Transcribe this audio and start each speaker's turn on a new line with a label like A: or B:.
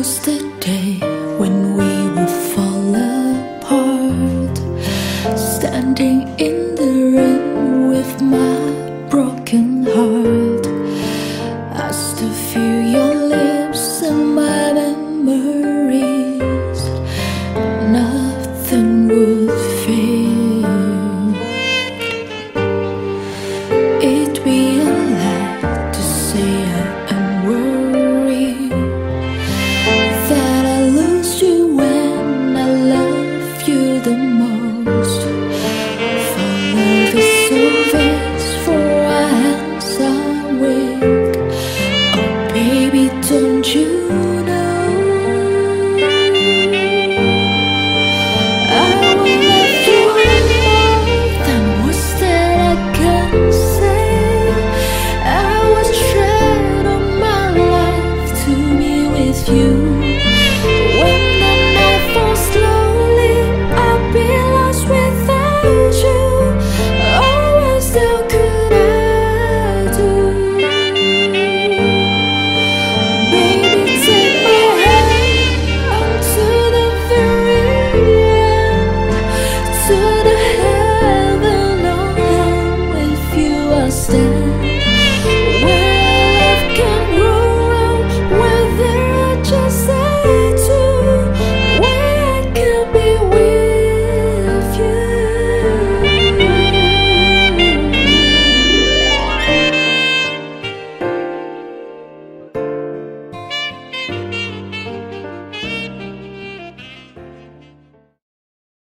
A: was the day when we would fall apart, standing in the rain with my broken heart. I still feel your lips and my memories. Nothing would fade. It'd be a lie to say I